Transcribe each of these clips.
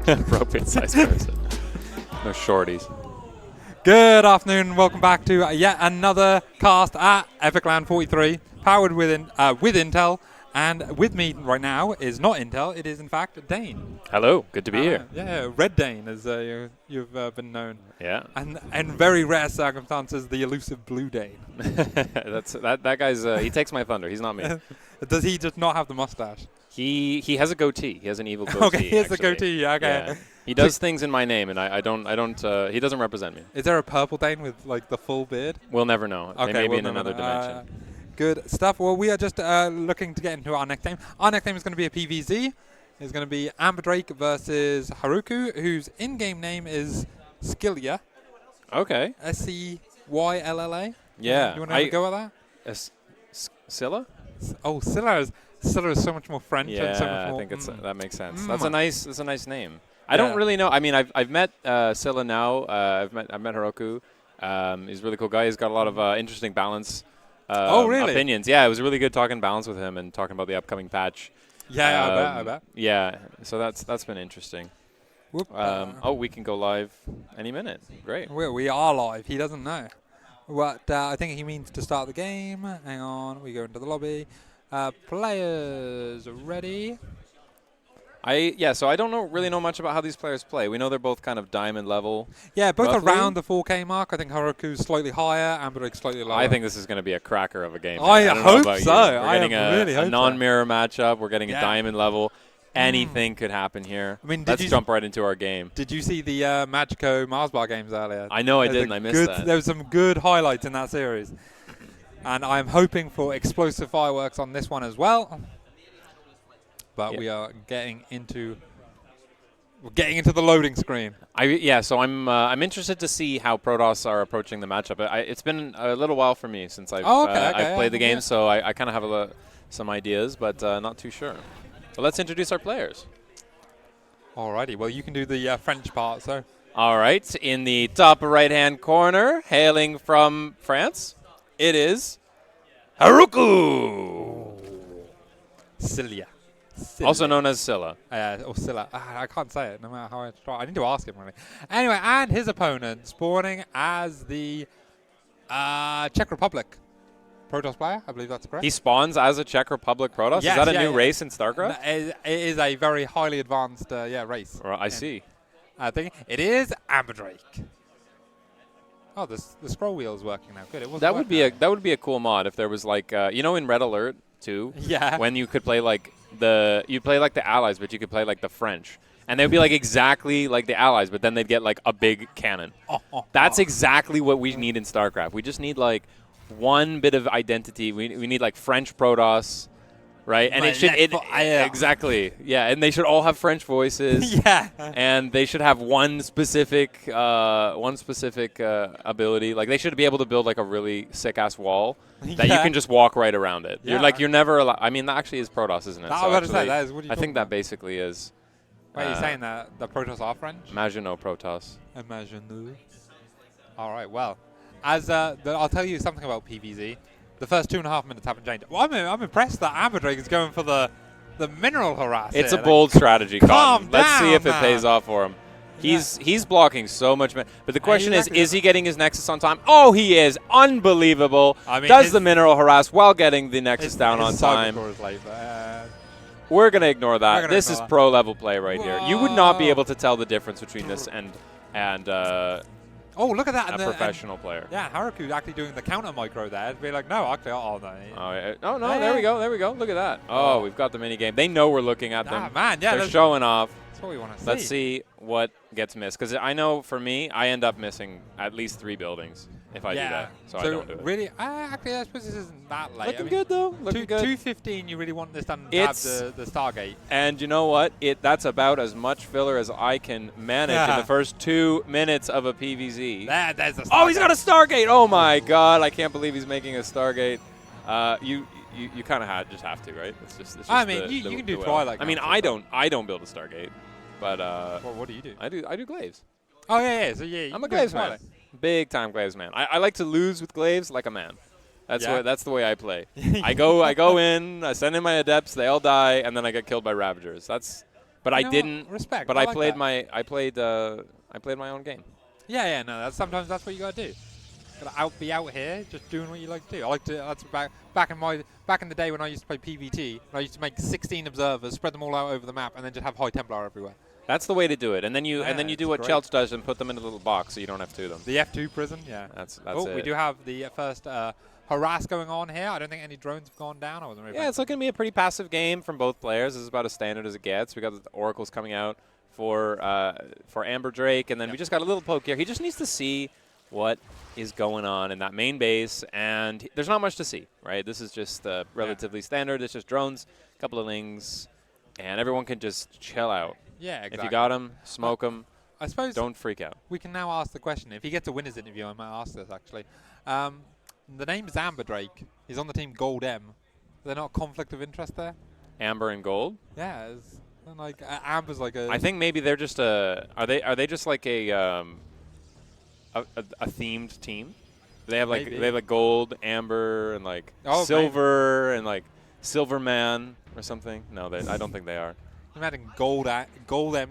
Appropriate size person. No shorties. Good afternoon, welcome back to yet another cast at EPIC43, powered with Intel, and with me right now is not Intel, it is in fact Dane. Hello, good to be here. Yeah, Red Dane, as you've been known. Yeah. And in very rare circumstances, the elusive Blue Dane. that guy's, he takes my thunder, he's not me. Does he just not have the mustache? He has a goatee, he has an evil goatee. Okay, he has a goatee, okay. Yeah. He does things in my name, and I don't, he doesn't represent me. Is there a purple Dane with like the full beard? We'll never know. Okay, They may be we'll in another dimension. Good stuff. Well, we are just looking to get into our next game. Our next game is going to be a PvZ. It's going to be Amberdrake versus Haruku, whose in-game name is Scylla. Okay. Scylla. Yeah. You want to have a go at that? Scylla? Oh, Scylla is so much more French. Yeah, and so much more, I think that makes sense. Mm. That's a nice name. I don't really know. I mean, I've met Scylla now. I've met Haruku. He's a really cool guy. He's got a lot of interesting balance. Opinions. Yeah, it was really good talking balance with him and talking about the upcoming patch. Yeah, I bet. Yeah, so that's been interesting. Whoop. We can go live any minute. Great. We are live. He doesn't know. But I think he means to start the game. Hang on. We go into the lobby. Players ready. So I don't really know much about how these players play. We know they're both kind of diamond level. Yeah, both roughly around the 4K mark. I think Haruku's slightly higher, Amberdrake's slightly lower. I think this is going to be a cracker of a game. I don't know hope about so. you. We're getting a non-mirror matchup. We're getting a diamond level. Anything could happen here. I mean, let's jump right into our game. Did you see the Magico Mars Bar games earlier? I know I did, and I missed that. There was some good highlights in that series. And I'm hoping for explosive fireworks on this one as well. But we are getting into the loading screen. So I'm interested to see how Protoss are approaching the matchup. It's been a little while for me since I've played the game, so I kind of have some ideas, but not too sure. So let's introduce our players. Alrighty, well you can do the French part, so. All right, in the top right-hand corner, hailing from France, it is Haruku. Scylla. Also known as Scylla. Or Scylla. I can't say it no matter how I try. I need to ask him, really. Anyway, and his opponent spawning as the Czech Republic Protoss player. I believe that's correct. He spawns as a Czech Republic Protoss? Yes, is that a new race in StarCraft? It is a very highly advanced race. Well, I see. I think it is Amberdrake. Oh, the scroll wheel is working now. Good. That would be a cool mod if there was like in Red Alert 2. Yeah. When you could play like the Allies, but you could play like the French, and they'd be like exactly like the Allies, but then they'd get like a big cannon. That's exactly what we need in StarCraft. We just need like one bit of identity. We need like French Protoss, right? And exactly, yeah. And they should all have French voices. Yeah. And they should have one specific ability. Like they should be able to build like a really sick ass wall that you can just walk right around it. Yeah. You're never allowed. I mean, that actually is Protoss, isn't it? I was about to say that is. What are you I think about? that basically is. Wait, you're saying that the Protoss are French? Maginot Protoss. Imagine. All right. Well, as I'll tell you something about PvZ. The first 2.5 minutes haven't changed. Well, I'm impressed that Amberdrake is going for the mineral harass. It's here. a bold strategy, Cotton. Let's see if it man. pays off for him. He's blocking so much. But the question is he getting his Nexus on time? Oh, he is. Unbelievable. I mean, does the mineral harass while getting the Nexus down on time. We're going to ignore that. This is pro-level play right here. You would not be able to tell the difference between this and oh, look at that. A professional player. Yeah, Haruku's actually doing the counter micro there. It'd be like, no, actually, no. There we go. Look at that. Oh, we've got the mini game. They know we're looking at them. Man, yeah. They're showing off. That's what we want to see. Let's see what gets missed. Because I know for me, I end up missing at least 3 buildings if I do that. So I don't do it. Really, actually, I suppose this isn't that late. Looking good, though. Looking good. 2:15, you really want this done to have the Stargate. And you know what? That's about as much filler as I can manage in the first 2 minutes of a PvZ. There's a Stargate. Oh, he's got a Stargate! Oh, my God. I can't believe he's making a Stargate. You kind of just have to, right? It's just I mean, you can do Twilight. I mean, I don't build a Stargate, but what do you do? I do Glaives. Oh yeah. So yeah, I'm a Glaives man, big time Glaives man. I like to lose with Glaives like a man. That's the way I play. I go in, I send in my Adepts, they all die, and then I get killed by Ravagers. That's But You I know what? didn't. Respect. But I I like played that. I played my own game. Yeah, no, sometimes that's what you gotta do. Gotta be out here, just doing what you like to do. I like to. That's back in the day when I used to play PvT. I used to make 16 observers, spread them all out over the map, and then just have High Templar everywhere. That's the way to do it. And then you Yeah, do it's what great. Chelch does and put them in a little box so you don't have two of them. The F2 prison, yeah. That's oh, it. we do have the first harass going on here. I don't think any drones have gone down. I wasn't really Yeah, it's looking to be a pretty passive game from both players. This is about as standard as it gets. We got the oracles coming out for amberdrake, and then we just got a little poke here. He just needs to see what is going on in that main base, and there's not much to see, right? This is just relatively standard. It's just drones, a couple of lings, and everyone can just chill out. Yeah, exactly. If you got them, smoke them. I suppose Don't freak out. we can now ask the question. If he gets a winner's interview, I might ask this actually. The name's amberdrake. He's on the team Gold M. Is there not a conflict of interest there? Amber and gold. Yeah, it's like amber's like a. I think maybe they're just are they just like a themed team? They have like Maybe. gold, amber, and like silver, and like Silverman or something. No, I don't think they are. Imagine Gold M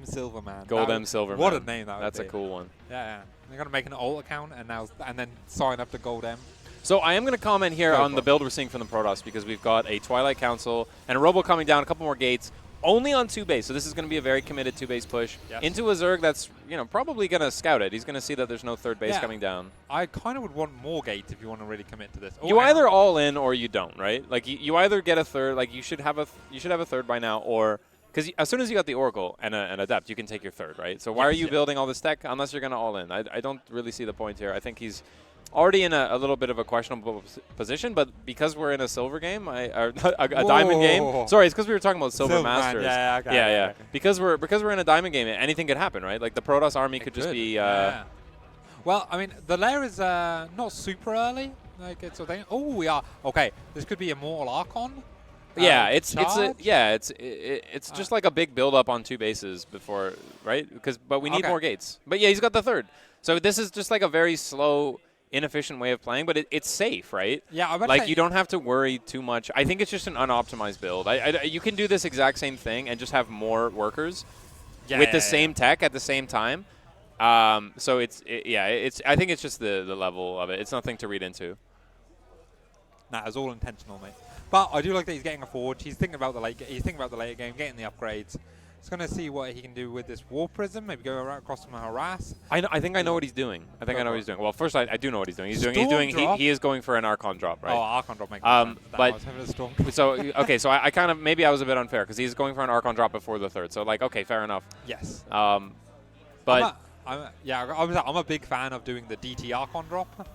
Silverman. Gold M Silverman. What a name that would That's be. a cool one. Yeah. They're gonna make an alt account and then sign up to Gold M. So I am going to comment here Go on for the it. build we're seeing from the Protoss because we've got a Twilight Council and a Robo coming down, a couple more gates, only on 2 base. So this is going to be a very committed 2 base push into a Zerg that's probably going to scout it. He's going to see that there's no 3rd base coming down. I kind of would want more gates if you want to really commit to this. You either all in or you don't, right? Like you either get a 3rd, like you should have a 3rd by now, or because as soon as you got the Oracle and an Adept, you can take your 3rd, right? So why are you building all this tech unless you're going to all in? I don't really see the point here. I think he's already in a little bit of a questionable position, but because we're in a silver game, a diamond game. Sorry, it's because we were talking about silver masters. Yeah, okay, yeah. Okay. Because we're in a diamond game, anything could happen, right? Like the Protoss army could just be. Well, I mean, the layer is not super early. Like it's a thing. Oh, we are okay. This could be Immortal Archon. Yeah, it's charge? just like a big build up on 2 bases before, right? But we need more gates. But yeah, he's got the 3rd. So this is just like a very slow, inefficient way of playing, but it's safe, right? Yeah, like you don't have to worry too much. I think it's just an unoptimized build. You can do this exact same thing and just have more workers with the same tech at the same time. So I think it's just the level of it. It's nothing to read into. Nah, it's all intentional, mate. But I do like that he's getting a forge. He's thinking about the later game, getting the upgrades. He's going to see what he can do with this War Prism. Maybe go right across from a harass. I think I know what he's doing. I know what he's doing. Well, first I do know what he's doing. He is going for an Archon drop, right? Oh, Archon drop makes sense. But so okay, so I kind of maybe I was a bit unfair because he's going for an Archon drop before the 3rd. So like okay, fair enough. Yes. But I'm a big fan of doing the DT Archon drop,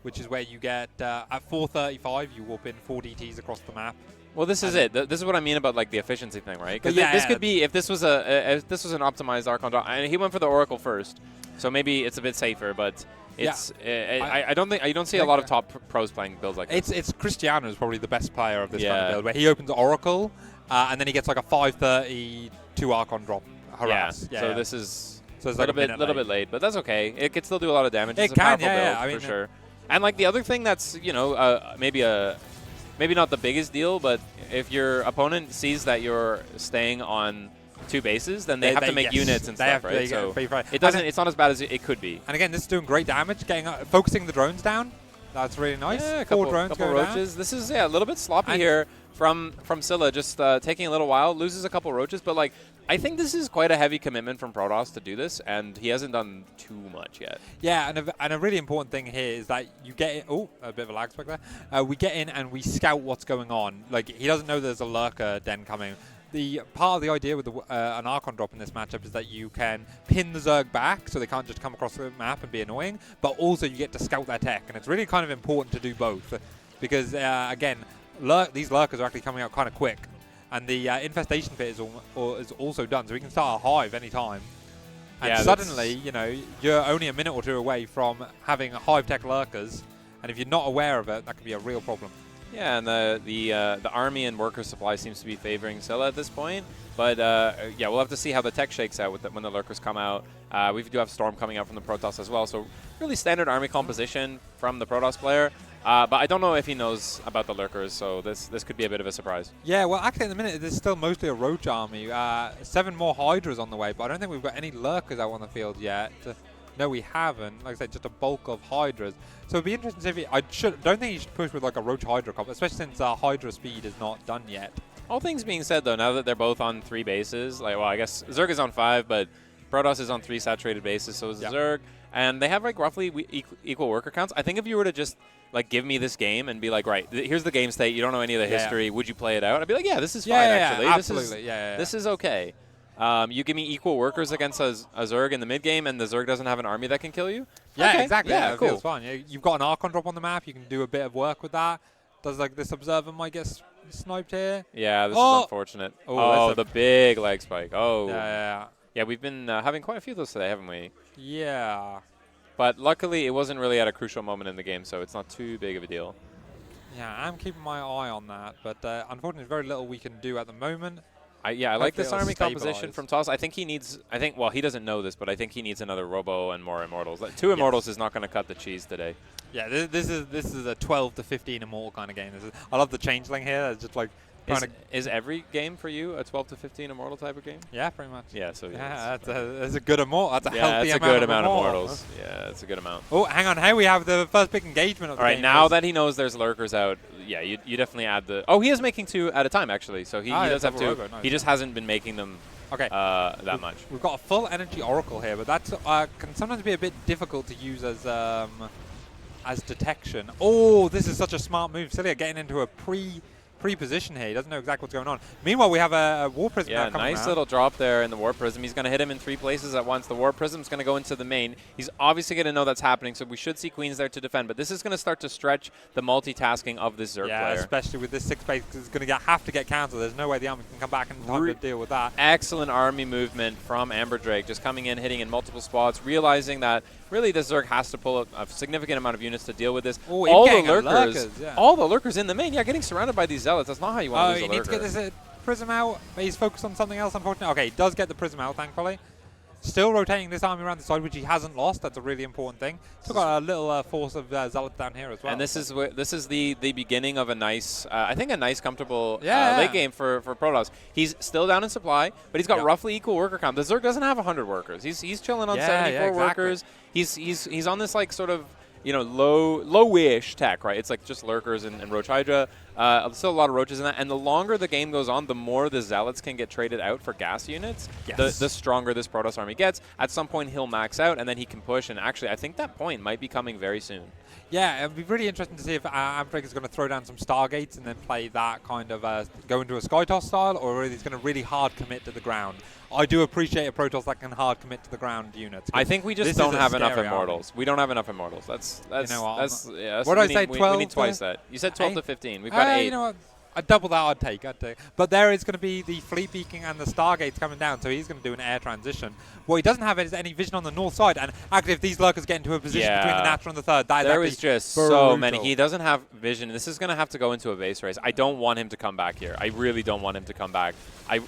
which is where you get at 435 you warp in 4 DTs across the map. Well, this is it. This is what I mean about like the efficiency thing, right? Because this could be if this was an optimized Archon drop, and he went for the Oracle first, so maybe it's a bit safer. But it's I don't see a lot of top pros playing builds like this. It's Cristiano is probably the best player of this kind of build, where he opens Oracle and then he gets like a 532 Archon drop harass. Yeah. So this is a little bit late, but that's okay. It could still do a lot of damage. It it's can, a powerful build, I mean, for sure. And like the other thing that's maybe not the biggest deal, but if your opponent sees that you're staying on 2 bases, then they have to make units and stuff, right? So it's not as bad as it could be. And again, this is doing great damage, focusing the drones down. That's really nice. Yeah, a 4 drones couple go roaches. down. This is a little bit sloppy here from Scylla, just taking a little while, loses a couple roaches, but like I think this is quite a heavy commitment from Protoss to do this, and he hasn't done too much yet. Yeah, and a really important thing here is that you get in. Oh, a bit of a lag spike there. We get in and we scout what's going on. Like he doesn't know there's a lurker den coming. The part of the idea with an Archon drop in this matchup is that you can pin the Zerg back so they can't just come across the map and be annoying, but also you get to scout their tech, and it's really kind of important to do both because again, these lurkers are actually coming out kind of quick. And the infestation pit is also done, so we can start a hive anytime. And suddenly, you're only a minute or 2 away from having hive tech lurkers, and if you're not aware of it, that could be a real problem. Yeah, and the army and worker supply seems to be favoring Scylla at this point. But we'll have to see how the tech shakes out when the lurkers come out. We do have Storm coming out from the Protoss as well, so really standard army composition from the Protoss player. But I don't know if he knows about the lurkers, so this could be a bit of a surprise. Yeah, well, actually, at the minute, there's still mostly a roach army. 7 more hydras on the way, but I don't think we've got any lurkers out on the field yet. No, we haven't. Like I said, just a bulk of hydras. So it'd be interesting to see if don't think he should push with like a roach hydra comp, especially since hydra speed is not done yet. All things being said, though, now that they're both on 3 bases, like, well, I guess Zerg is on 5, but Protoss is on 3 saturated bases, so is Zerg. And they have like roughly equal worker counts. I think if you were to just like give me this game and be like, right, here's the game state. You don't know any of the history. Would you play it out? I'd be like, yeah, this is fine. Actually, absolutely. This is okay. You give me equal workers against a Zerg in the mid game, and the Zerg doesn't have an army that can kill you. Yeah, okay. exactly. Yeah, cool. Feels fine. You've got an Archon drop on the map. You can do a bit of work with that. Does like this observer might get sniped here? Yeah, this is unfortunate. Oh, the big leg spike. Oh. Yeah, we've been having quite a few of those today, haven't we? Yeah. But luckily, it wasn't really at a crucial moment in the game, so it's not too big of a deal. Yeah, I'm keeping my eye on that, but unfortunately, very little we can do at the moment. I like this army composition from Toss. I think he needs, well, he doesn't know this, but I think he needs another Robo and more Immortals. Like, 2 Immortals is not going to cut the cheese today. Yeah, this is a 12 to 15 Immortal kind of game. I love the Changeling here. It's just like is every game for you a 12 to 15 Immortal type of game? Yeah, pretty much. Yeah, so that's a good Immortal. That's a healthy amount. Yeah, that's a good amount of Immortals. Yeah, that's a good amount. Oh, hang on. Hey, we have the first big engagement of the game. All right, now that he knows there's lurkers out, yeah, you definitely add the... Oh, he is making 2 at a time, actually. So he does have 2. Nice. He just hasn't been making them that much. We've got a full energy Oracle here, but that's can sometimes be a bit difficult to use as detection. Oh, this is such a smart move. Scylla getting into a pre-position here. He doesn't know exactly what's going on. Meanwhile, we have a War Prism now coming nice little drop there in the War Prism. He's going to hit him in 3 places at once. The War Prism's going to go into the main. He's obviously going to know that's happening, so we should see Queens there to defend. But this is going to start to stretch the multitasking of this Zerg player. Yeah, especially with this 6 base, because it's going to have to get countered. There's no way the army can come back in time to deal with that. Excellent army movement from amberdrake, just coming in, hitting in multiple spots, realizing that really this Zerg has to pull a significant amount of units to deal with this. Ooh, all the lurkers in the main, getting surrounded by these zealots. That's not how you want to lose a lurker. He needs to get this prism out, but he's focused on something else, unfortunately. Okay, he does get the prism out, thankfully. Still rotating this army around the side, which he hasn't lost. That's a really important thing. Still got a little force of zealots down here as well. And this is the beginning of a nice, I think a nice, comfortable late game for Protoss. He's still down in supply, but he's got roughly equal worker count. The Zerg doesn't have 100 workers. He's chilling on 74 workers. He's on this like sort of low-ish tech, right? It's like just lurkers and Roach Hydra. Still a lot of roaches in that. And the longer the game goes on, the more the zealots can get traded out for gas units, the stronger this Protoss army gets. At some point, he'll max out, and then he can push. And actually, I think that point might be coming very soon. Yeah, it'd be really interesting to see if amberdrake is going to throw down some Stargates and then play that kind of go into a Sky Toss style, or he's going to really hard commit to the ground. I do appreciate a Protoss that can hard commit to the ground units. I think we just don't have enough Immortals. We don't have enough Immortals. That's what did I say? 12. We need twice that. You said 12 to 15. We've got 8. You know what? A double that I'd take. But there is going to be the fleet beacon and the Stargates coming down, so he's going to do an air transition. What he doesn't have is any vision on the north side, and actually if these lurkers get into a position between the natural and the third, there is just so many. He doesn't have vision. This is going to have to go into a base race. I don't want him to come back here. I really don't want him to come back.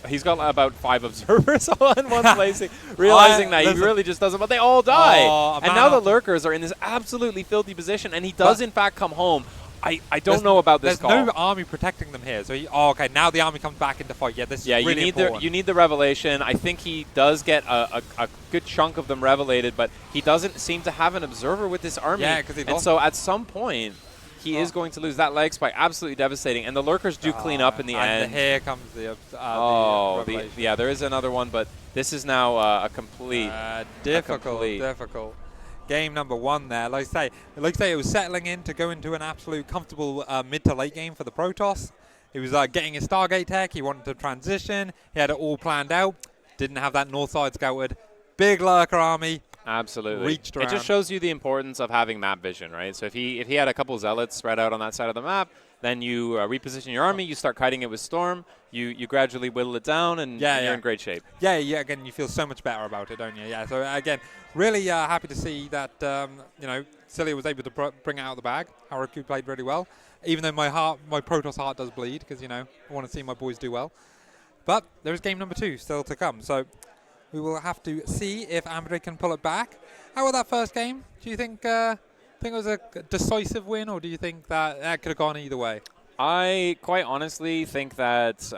He's got about 5 observers all in one place, realizing that he really just doesn't, but they all die. And now the lurkers are in this absolutely filthy position, and he does in fact come home. I don't know about this call. There's no army protecting them here. So okay, now the army comes back into fight. Yeah, this is really important. You need the revelation. I think he does get a good chunk of them revelated, but he doesn't seem to have an observer with this army. Yeah, because and so at some point, he is going to lose. That leg spike, absolutely devastating. And the lurkers do clean up in the end. And here comes the there is another one, but this is now a complete difficult. Game number 1 there. Like I say, it was settling in to go into an absolute comfortable mid to late game for the Protoss. He was getting his Stargate tech. He wanted to transition. He had it all planned out. Didn't have that north side scouted. Big lurker army. Absolutely. Reached around. It just shows you the importance of having map vision, right? So if he had a couple zealots spread out on that side of the map, then you reposition your army, you start kiting it with Storm, you gradually whittle it down, and you're in great shape. Yeah, again, you feel so much better about it, don't you? Yeah, so again, really happy to see that, Scylla was able to bring it out of the bag. Haruku played really well, even though my Protoss heart does bleed, because, I want to see my boys do well. But there's game number 2 still to come, so we will have to see if amberdrake can pull it back. How about that first game? Do you think think it was a decisive win, or do you think that could have gone either way? I quite honestly think that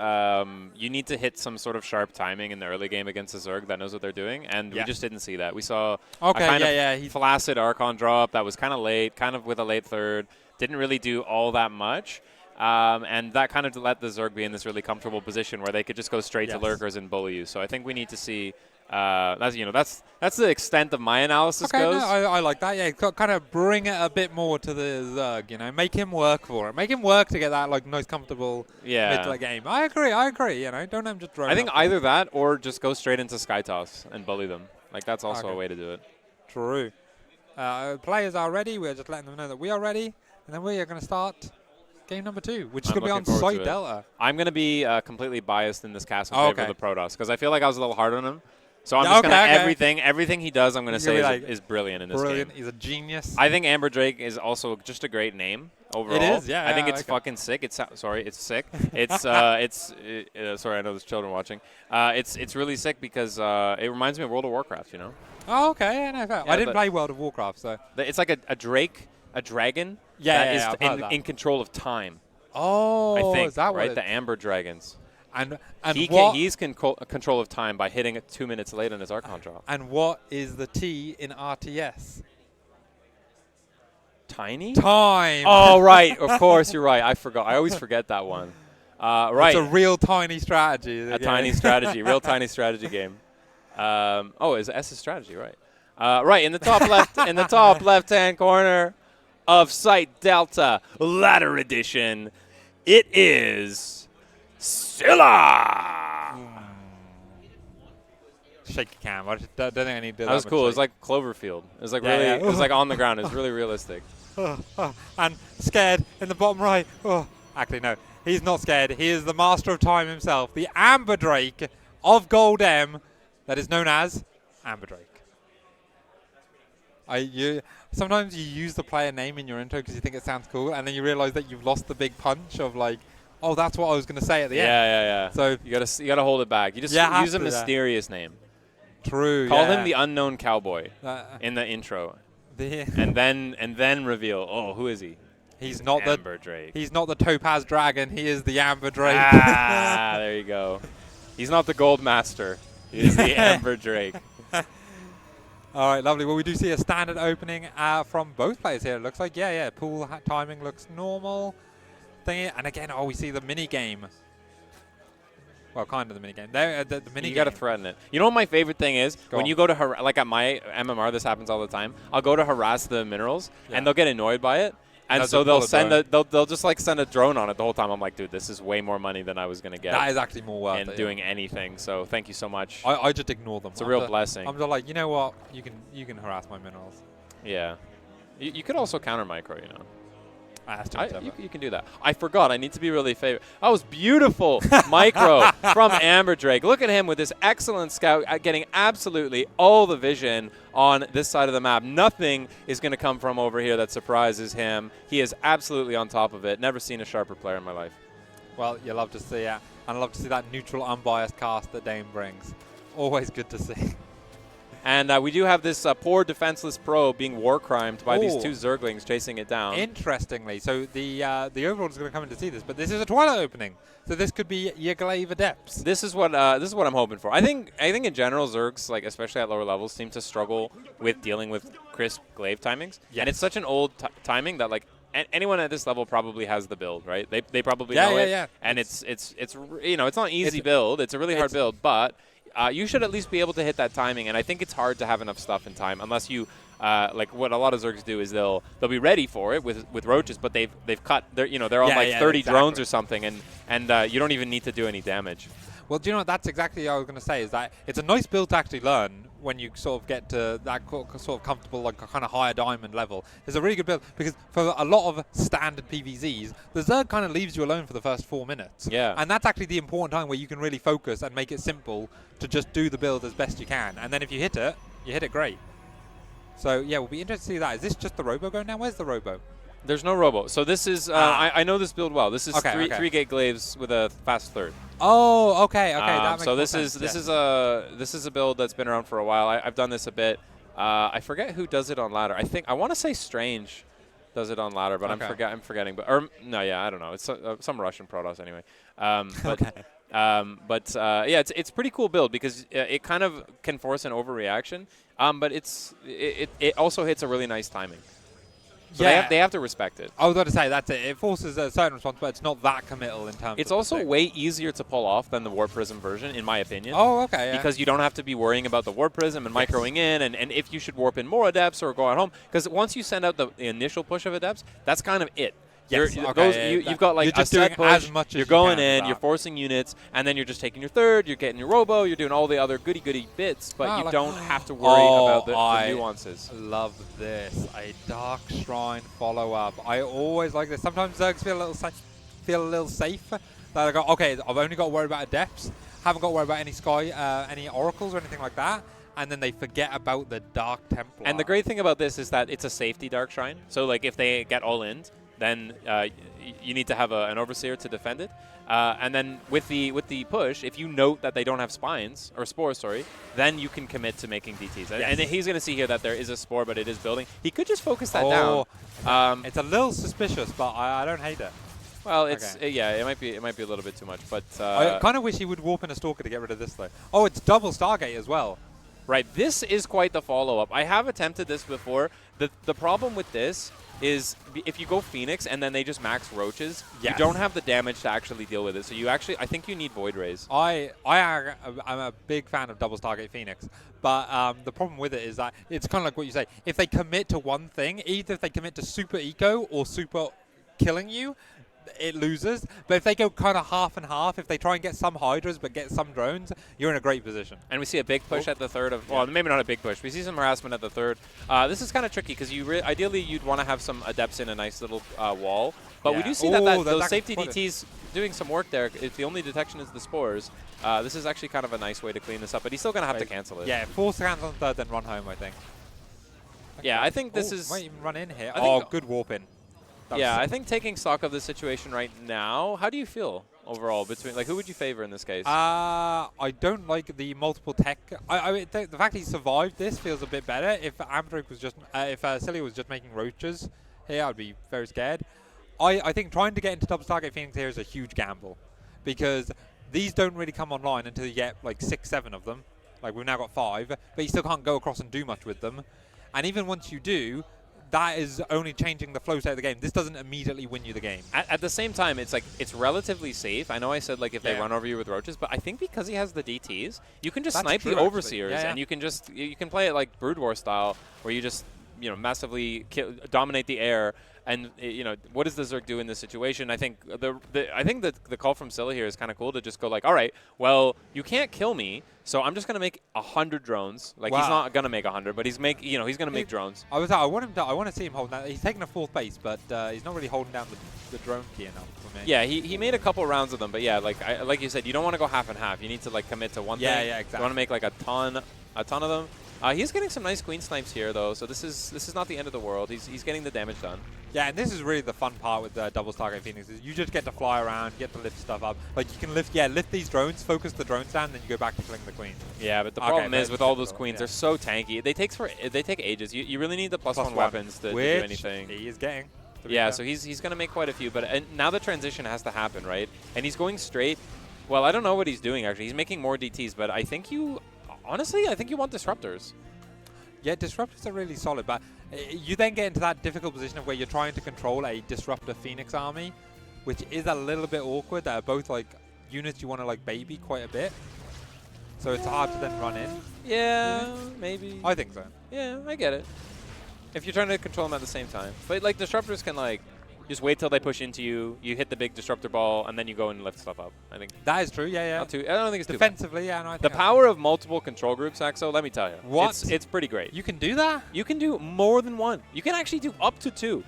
you need to hit some sort of sharp timing in the early game against a Zerg that knows what they're doing, and we just didn't see that. We saw a kind of flaccid Archon drop that was kind of late, kind of with a late third, didn't really do all that much, and that kind of let the Zerg be in this really comfortable position where they could just go straight to lurkers and bully you. So I think we need to see. That's the extent of my analysis goes. No, I like that. Yeah, kind of bring it a bit more to the Zerg. You know, make him work for it. Make him work to get that like nice, comfortable mid to late game. I agree. You know, don't let him just drone. I think either that or just go straight into Sky Toss and bully them. Like that's also a way to do it. True. Players are ready. We're just letting them know that we are ready, and then we are going to start game number 2, which is going to be on Site Delta. I'm going to be completely biased in this cast in favor of the Protoss because I feel like I was a little hard on him. So I'm just going to everything he does, I'm going to say is brilliant in this game. He's a genius. I think Amberdrake is also just a great name overall. It is, yeah. I think it's fucking sick. It's sick. It's sorry, I know there's children watching. It's really sick because it reminds me of World of Warcraft, you know. Oh, okay. Yeah, I didn't play World of Warcraft, so it's like a drake, a dragon that is in control of time. Oh, I think is that right? The Amber Dragons. And he's control of time by hitting it 2 minutes late on his Archon drop. And what is the T in RTS? Tiny? Time. Oh, right. Of course, you're right. I forgot. I always forget that one. Right. It's a real tiny strategy. Tiny strategy. Real tiny strategy game. Is S is strategy, right? Right, in the top left-hand corner of Site Delta Ladder Edition, it is Scylla! Shake your cam. I don't think I need to do that. That was cool. It was like Cloverfield. It was like it was like on the ground. It was really realistic. And scared in the bottom right. Actually, no. He's not scared. He is the master of time himself. The Amberdrake of Gold M that is known as Amberdrake. Sometimes you use the player name in your intro because you think it sounds cool, and then you realize that you've lost the big punch of like, oh, that's what I was going to say at the end. Yeah. So you gotta hold it back. You just use a mysterious name. True. Call him the unknown cowboy in the intro, and then reveal. Oh, who is he? He's not Amberdrake. He's not the Topaz Dragon. He is the Amberdrake. There you go. He's not the Gold Master. He's the Amberdrake. All right, lovely. Well, we do see a standard opening from both players here. It looks like, pool timing looks normal. And again, we see the mini game. Well, kind of the mini game. The mini. You got to threaten it. You know what my favorite thing is? When you go to like at my MMR, this happens all the time. I'll go to harass the minerals, and they'll get annoyed by it. And so they'll just like send a drone on it the whole time. I'm like, dude, this is way more money than I was gonna get. That is actually more worth it. And doing anything. So thank you so much. I just ignore them. It's a real blessing. I'm just like, you know what? You can harass my minerals. Yeah. You could also counter micro, you know. You can do that. I forgot. I need to be really favorite. That was beautiful micro from Amberdrake. Look at him with this excellent scout, getting absolutely all the vision on this side of the map. Nothing is going to come from over here that surprises him. He is absolutely on top of it. Never seen a sharper player in my life. Well, you love to see it. And I love to see that neutral, unbiased cast that Dame brings. Always good to see. And we do have this poor defenseless pro being war crimed by these two Zerglings chasing it down. Interestingly, so the Overlord is going to come in to see this, but this is a Twilight opening, so this could be Yglaive Adepts. This is what I'm hoping for. I think in general Zergs, like especially at lower levels, seem to struggle with dealing with crisp glaive timings, and it's such an old timing that like anyone at this level probably has the build, right? They probably know it. Yeah. And it's you know, it's not an easy build. It's a really hard build, but you should at least be able to hit that timing, and I think it's hard to have enough stuff in time unless you like what a lot of Zergs do is they'll be ready for it with roaches, but they've cut they're on like 30 drones or something, and you don't even need to do any damage. Well, do you know what? That's exactly what I was going to say. Is that it's a nice build to actually learn when you sort of get to that sort of comfortable, like kind of higher diamond level. It's a really good build because for a lot of standard PvZs, the Zerg kind of leaves you alone for the first 4 minutes. Yeah. And that's actually the important time where you can really focus and make it simple to just do the build as best you can. And then if you hit it great. So yeah, we'll be interested to see that. Is this just the Robo going now? Where's the Robo? There's no Robo. So this is I know this build well. This is three gate glaives with a fast third. Oh, okay. That makes so sense. This is a build that's been around for a while. I've done this a bit. I forget who does it on ladder. I want to say Strange does it on ladder, but I'm forgetting. But no, yeah, I don't know. It's some Russian Protoss anyway. But yeah, it's pretty cool build because it kind of can force an overreaction. But it also hits a really nice timing. So they have to respect it. I was going to say, that's it. It forces a certain response, but it's not that committal in terms It's of also way easier to pull off than the Warp Prism version, in my opinion. Oh, okay, yeah. Because you don't have to be worrying about the Warp Prism and microing in, and if you should warp in more Adepts or go at home. Because once you send out the initial push of Adepts, that's kind of it. Yes, You've got like you're just a set doing push, as much as you're going you can in, you're forcing units, and then you're just taking your third, you're getting your robo, you're doing all the other goody bits, but you don't have to worry about the nuances. I love this. A Dark Shrine follow-up. I always like this. Sometimes Zergs feel a little safe. That I go, okay, I've only got to worry about Adepts. Haven't got to worry about any Sky, any Oracles or anything like that. And then they forget about the Dark Templar. And the great thing about this is that it's a safety Dark Shrine. So like if they get all in, then you need to have an Overseer to defend it. And then with the push, if you note that they don't have spines, or spores, sorry, then you can commit to making DTs. Yes. And he's going to see here that there is a spore, but it is building. He could just focus that down. It's a little suspicious, but I don't hate it. Well, it's yeah, it might be a little bit too much, but I kind of wish he would warp in a Stalker to get rid of this though. Oh, it's double Stargate as well. Right, this is quite the follow-up. I have attempted this before. The problem with this is if you go Phoenix and then they just max roaches, you don't have the damage to actually deal with it. So I think you need Void Rays. I'm a big fan of double Stargate Phoenix, but the problem with it is that it's kind of like what you say. If they commit to one thing, either if they commit to super eco or super killing you, it loses. But if they go kind of half and half, if they try and get some Hydras but get some drones, you're in a great position. And we see a big push at the third of, well, maybe not a big push. We see some harassment at the third. This is kind of tricky because ideally you'd want to have some Adepts in a nice little wall. But we do see that those safety DTs doing some work there. If the only detection is the spores, this is actually kind of a nice way to clean this up. But he's still going to have to cancel it. Yeah, force hands on third, then run home, I think. Okay. Yeah, I think this is... Might even run in here. Good warp in. Yeah, I think taking stock of the situation right now, how do you feel overall between, like, who would you favor in this case? I don't like the multiple tech. The fact he survived this feels a bit better. If amberdrake was just, if Scylla was just making roaches here, I'd be very scared. I think trying to get into double Stargate Phoenix here is a huge gamble because these don't really come online until you get like 6, 7 of them. Like we've now got 5, but you still can't go across and do much with them. And even once you do, that is only changing the flow state of the game. This doesn't immediately win you the game. At the same time, it's like it's relatively safe. I know I said like if they run over you with roaches, but I think because he has the DTs, you can just snipe the Overseers, and you can play it like Brood War style, where you just massively dominate the air. And what does the Zerg do in this situation? I think the call from Scylla here is kind of cool to just go like, all right, well, you can't kill me, so I'm just gonna make 100 drones. Like he's not gonna make 100, but he's gonna make drones. I want to see him hold that. He's taking a 4th base, but he's not really holding down the drone key enough for me. Yeah, he made a couple rounds of them, but yeah, like you said, you don't want to go half and half. You need to like commit to one thing. Yeah, exactly. You want to make like a ton of them. He's getting some nice queen snipes here, though, so this is not the end of the world. He's getting the damage done. Yeah, and this is really the fun part with double Stargate Phoenix. Is you just get to fly around, get to lift stuff up. Like you can lift these drones, focus the drones down, then you go back to killing the queen. Yeah, but the problem is with all those queens, they're so tanky. They take ages. You really need the plus one weapons to do anything. He is getting. Yeah, so he's going to make quite a few, but now the transition has to happen, right? And he's going straight. Well, I don't know what he's doing actually. He's making more DTs, but I think you want disruptors. Yeah, disruptors are really solid, but you then get into that difficult position of where you're trying to control a disruptor Phoenix army, which is a little bit awkward. They're both like units you want to like baby quite a bit, so it's hard to then run in. Yeah, maybe. I think so. Yeah, I get it. If you're trying to control them at the same time, but like disruptors can like just wait till they push into you. You hit the big disruptor ball, and then you go and lift stuff up. I think that is true. Yeah. I don't think it's defensively. Too bad. Yeah, no, I think the power of multiple control groups, Axo. Let me tell you, it's pretty great. You can do that. You can do more than one. You can actually do up to 2.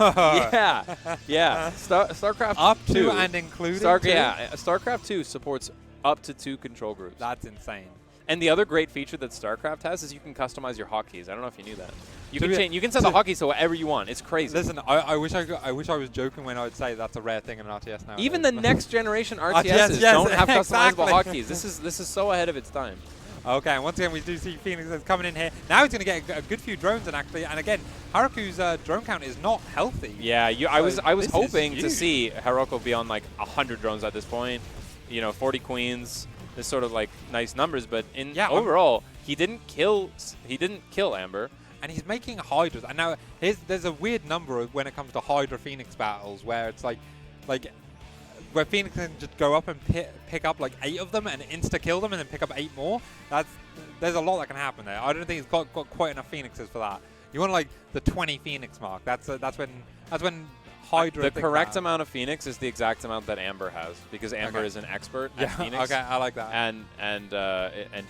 Yeah. Starcraft up 2 to and including. Starcraft 2 supports up to 2 control groups. That's insane. And the other great feature that StarCraft has is you can customize your hotkeys. I don't know if you knew that. You can set the hotkeys to whatever you want. It's crazy. Listen, I wish I was joking when I would say that's a rare thing in an RTS now. Even the next generation RTSs don't have customizable hotkeys. This is so ahead of its time. Okay, and once again, we do see Phoenix is coming in here. Now he's going to get a good few drones, and actually, and again, Haruku's drone count is not healthy. Yeah, I was this hoping is to huge. see Haruko be on like 100 drones at this point. 40 queens. This sort of like nice numbers, but overall, he didn't kill Amber. And he's making Hydras. And now there's a weird number when it comes to Hydra Phoenix battles where it's like where Phoenix can just go up and pick up like 8 of them and insta kill them and then pick up 8 more. There's a lot that can happen there. I don't think he's got quite enough Phoenixes for that. You want like the 20 Phoenix mark. That's when Hydra. The correct amount of Phoenix is the exact amount that Amber has, because Amber is an expert at Phoenix. Okay, I like that. And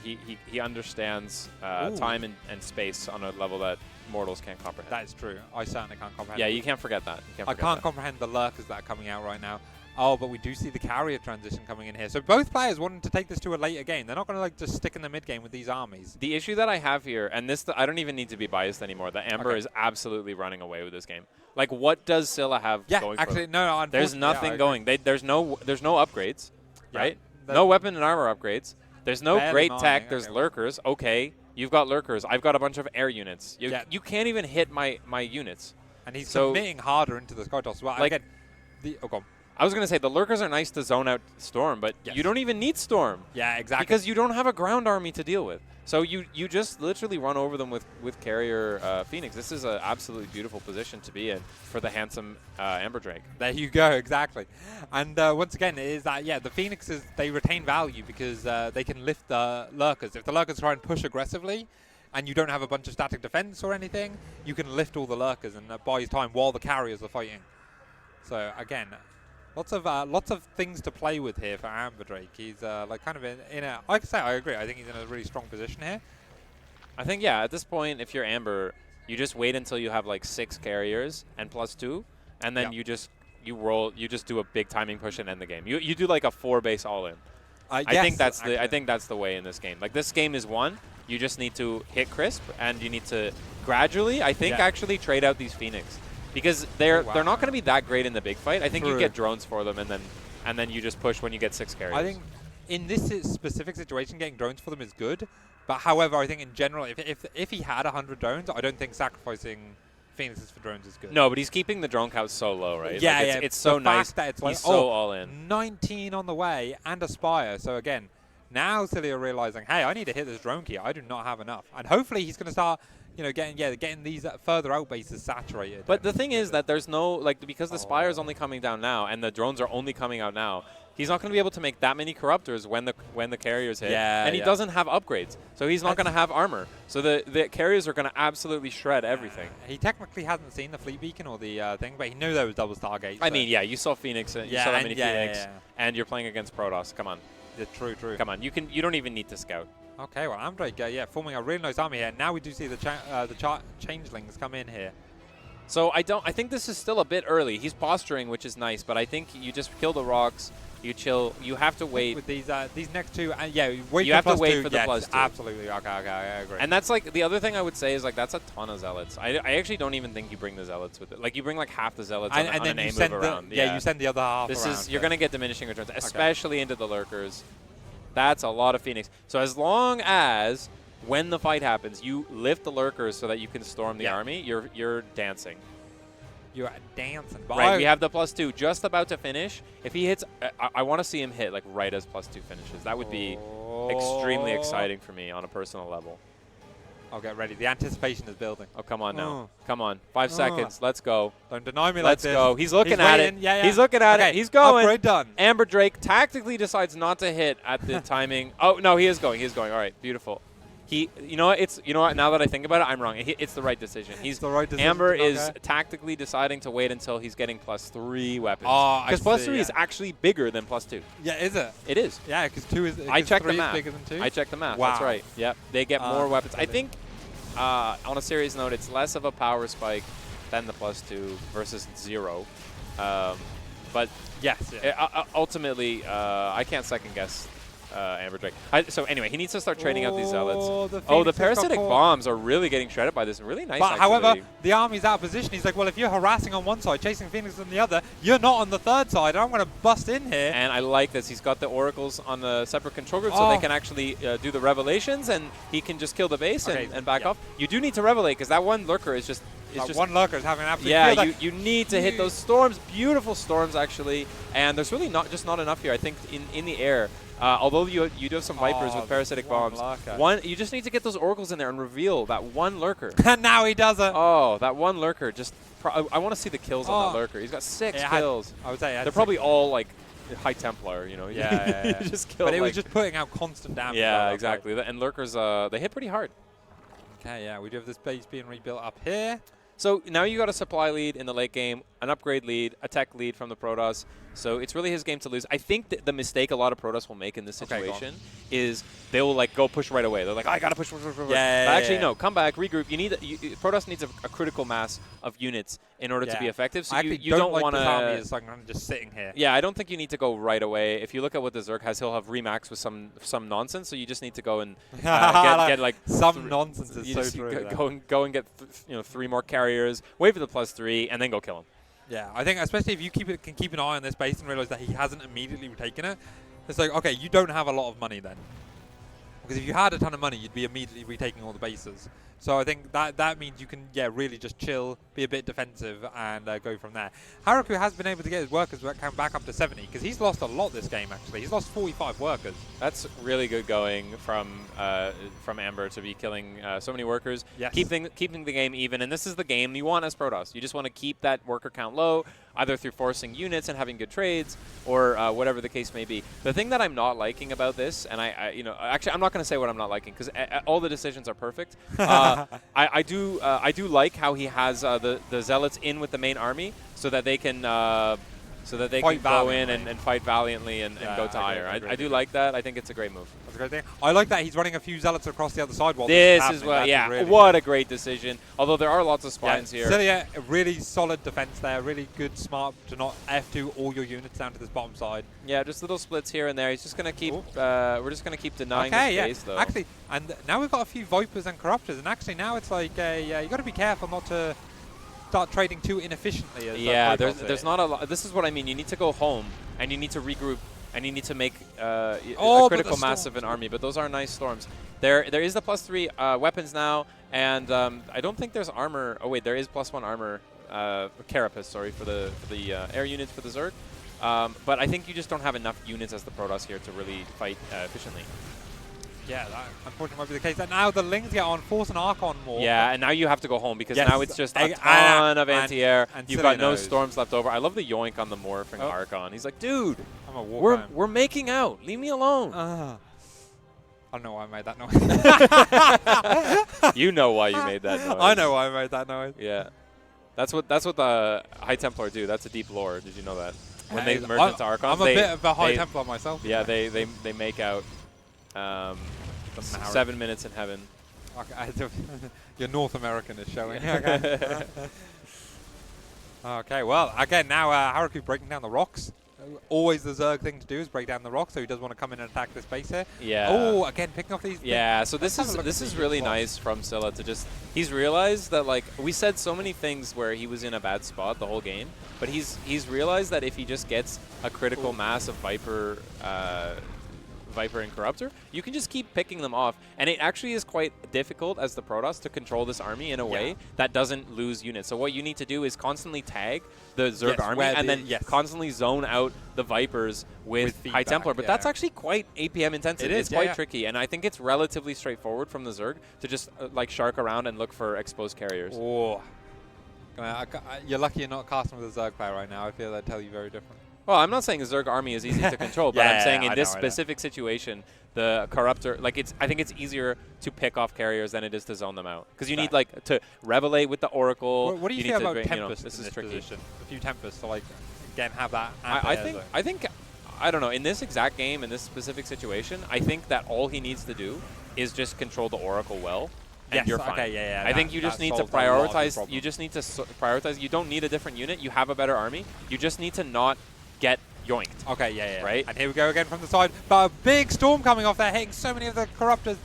he understands time and space on a level that mortals can't comprehend. That is true. I certainly can't comprehend. Yeah, you can't forget that. I can't comprehend the lurkers that are coming out right now. Oh, but we do see the carrier transition coming in here. So both players wanting to take this to a later game. They're not going to like just stick in the mid game with these armies. The issue that I have here, and I don't even need to be biased anymore, that Amber is absolutely running away with this game. Like, what does Scylla have going for them? No, there's nothing going. There's no upgrades, right? Yeah, no weapon and armor upgrades. There's no great mining. tech. There's lurkers. Okay, you've got lurkers. I've got a bunch of air units. You can't even hit my units. And he's committing harder into the Sky Toss as well. Like, go on. I was going to say, the lurkers are nice to zone out Storm, but you don't even need Storm. Yeah, exactly. Because you don't have a ground army to deal with. So you just literally run over them with carrier Phoenix. This is an absolutely beautiful position to be in for the handsome amberdrake. There you go, exactly. And once again, it is that, the Phoenixes, they retain value because they can lift the lurkers. If the lurkers try and push aggressively, and you don't have a bunch of static defense or anything, you can lift all the lurkers and buy you time while the carriers are fighting. So again, lots of things to play with here for amberdrake. He's like kind of in a. I can say I agree. I think he's in a really strong position here. I think at this point, if you're Amber, you just wait until you have like 6 carriers and +2, and then you just do a big timing push and end the game. You do like a 4 base all in. I think that's the way in this game. Like, this game is won. You just need to hit crisp, and you need to gradually, I think, actually trade out these Phoenix. Because they're not going to be that great in the big fight. I think you get drones for them, and then you just push when you get 6 carriers. I think in this specific situation, getting drones for them is good. But however, I think in general, if he had 100 drones, I don't think sacrificing Phoenixes for drones is good. No, but he's keeping the drone count so low, right? Yeah, like it's so nice. That it's he's so all in. 19 on the way and Aspire. So again, now Scylla are realizing, hey, I need to hit this drone key. I do not have enough. And hopefully he's going to start, getting these further out bases saturated. But the thing is that there's no, because the Spire is only coming down now and the drones are only coming out now, he's not going to be able to make that many corruptors when the carriers hit. And he doesn't have upgrades. So he's not going to have armor. So the carriers are going to absolutely shred everything. He technically hasn't seen the fleet beacon or the thing, but he knew there was double Stargate. I mean, you saw Phoenix. You saw that many Phoenix. And you're playing against Protoss. Come on. True. Come on. You don't even need to scout. Okay, well, amberdrake, forming a really nice army here. Now we do see the changelings come in here. So I think this is still a bit early. He's posturing, which is nice, but I think you just kill the rocks. You chill. You have to wait with these next two. You have to wait for the +2. Absolutely. Okay, I agree. And that's like the other thing I would say is that's a ton of zealots. I actually don't even think you bring the zealots with it. Like, you bring like half the zealots on then an you aim send move around. you send the other half. You're gonna get diminishing returns, especially into the lurkers. That's a lot of Phoenix. So as long as when the fight happens, you lift the lurkers so that you can storm the army, you're dancing. You're dancing. Right, we have the +2 just about to finish. If he hits, I want to see him hit right as +2 finishes. That would be extremely exciting for me on a personal level. I'll get ready. The anticipation is building. Oh, come on now. Come on. 5 seconds. Let's go. Don't deny me like this. Let's go. He's looking at it. Yeah. He's looking at it. He's going. Upgrade done. amberdrake tactically decides not to hit at the timing. Oh, no, he is going. He's going. All right. Beautiful. You know what? Now that I think about it, I'm wrong. It's the right decision. He's the right decision. Amber is tactically deciding to wait until he's getting +3 weapons. Because +3 is actually bigger than +2. Yeah, is it? It is. Yeah, because 2 is. I checked the 3 math. Is bigger than 2? I checked the math. Wow. That's right. Yep. They get more weapons. I think, on a serious note, it's less of a power spike than the +2 versus 0. But yes. ultimately, I can't second guess amberdrake. So anyway, he needs to start trading out these zealots. The Oh, the Phoenix has got parasitic caught. bombs are really getting shredded by this. Really nice. But however, activity. the army's out of position. He's like, well, if you're harassing on one side, chasing Phoenix on the other, you're not on the third side. I'm going to bust in here. And I like this. He's got the oracles on the separate control group, so they can actually do the revelations, and he can just kill the base and back off. You do need to revelate because that one lurker is just. One lurker is having an absolute you need to hit those storms, beautiful storms actually, and there's really not enough here. I think in the air, although you do have some vipers with parasitic bombs, you just need to get those oracles in there and reveal that one lurker. And now he does it. Oh, that one lurker! I want to see the kills on that lurker. He's got 6 kills. I would say they're probably all like High Templar, you know. Yeah. You just kill. But it was just putting out constant damage. Yeah, exactly. And lurkers, they hit pretty hard. Okay, yeah, we do have this base being rebuilt up here. So now you got a supply lead in the late game, an upgrade lead, a tech lead from the Protoss. So it's really his game to lose. I think the mistake a lot of Protoss will make in this situation is they will like go push right away. They're like, I gotta push. Yeah, but actually, no, come back, regroup. Protoss needs a critical mass of units in order to be effective. So you don't want to. This army is just sitting here. Yeah, I don't think you need to go right away. If you look at what the Zerg has, he'll have Remax with some nonsense. So you just need to go and get like some nonsense. Is so true. Go and get 3 more carriers, wait for the +3, and then go kill him. Yeah, I think especially if you can keep an eye on this base and realize that he hasn't immediately retaken it, it's like, okay, you don't have a lot of money then. Because if you had a ton of money, you'd be immediately retaking all the bases. So I think that means you can, really just chill, be a bit defensive, and go from there. Haruku has been able to get his workers back up to 70, because he's lost a lot this game, actually. He's lost 45 workers. That's really good going from Amber to be killing so many workers, yes. keeping the game even. And this is the game you want as Protoss. You just want to keep that worker count low, either through forcing units and having good trades, or whatever the case may be. The thing that I'm not liking about this, and actually I'm not going to say what I'm not liking, because all the decisions are perfect. I do like how he has the zealots in with the main army so that they can go in and fight valiantly and go to higher. I do like that. I think it's a great move. That's a great thing. I like that he's running a few zealots across the other side while this is what a great decision. Although there are lots of spines here. Scylla, a really solid defense there. Really good, smart to not F2 all your units down to this bottom side. Yeah, just little splits here and there. He's just gonna keep. We're just gonna keep denying the space though. Actually, and now we've got a few Vipers and Corruptors, and actually now it's like you got to be careful not to start trading too inefficiently. There's not a lot. This is what I mean. You need to go home and you need to regroup and you need to make a critical mass of an army. But those are nice storms. There is the +3 weapons now, and I don't think there's armor. Oh wait, there is +1 armor. Carapace, sorry, for the air units for the Zerg. But I think you just don't have enough units as the Protoss here to really fight efficiently. Yeah, that unfortunately might be the case. And now the Lings get on, force an Archon more. Yeah, and now you have to go home because now it's just a ton of anti-air. You've got no storms left over. I love the yoink on the morphing Archon. He's like, dude, we're making out. Leave me alone. I don't know why I made that noise. You know why you made that noise. I know why I made that noise. Yeah. That's what the High Templar do. That's a deep lore. Did you know that? When they merge into Archons, I'm a bit of a High Templar myself. Yeah, they make out 7 minutes in heaven. Okay, your North American is showing. Okay, well, again, now Haruku breaking down the rocks. Always the Zerg thing to do is break down the rocks, so he does want to come in and attack this base here. Yeah. Oh, again, picking off these. Yeah, so this is really nice from Scylla to just. He's realized that, like, we said so many things where he was in a bad spot the whole game, but he's realized that if he just gets a critical mass of Viper and Corruptor, you can just keep picking them off. And it actually is quite difficult as the Protoss to control this army in a way that doesn't lose units. So what you need to do is constantly tag the Zerg army and then constantly zone out the Vipers with High Templar. But that's actually quite APM intensive. It's quite tricky. And I think it's relatively straightforward from the Zerg to just like shark around and look for exposed carriers. Oh. You're lucky you're not casting with a Zerg player right now. I feel that'd tell you very different. Well, I'm not saying the Zerg army is easy to control, but I'm saying in this specific situation, the Corruptor, like I think it's easier to pick off carriers than it is to zone them out. Because you need like to revelate with the Oracle. What do you think about Tempest in this position? A few Tempests to like, again, have that. I think, I don't know, in this exact game, in this specific situation, I think that all he needs to do is just control the Oracle well. And you're fine. Okay, I think you just need to prioritize. You just need to prioritize. You don't need a different unit. You have a better army. You just need to not get yoinked. Okay, yeah. Right? And here we go again from the side. But a big storm coming off there, hitting so many of the Corruptors.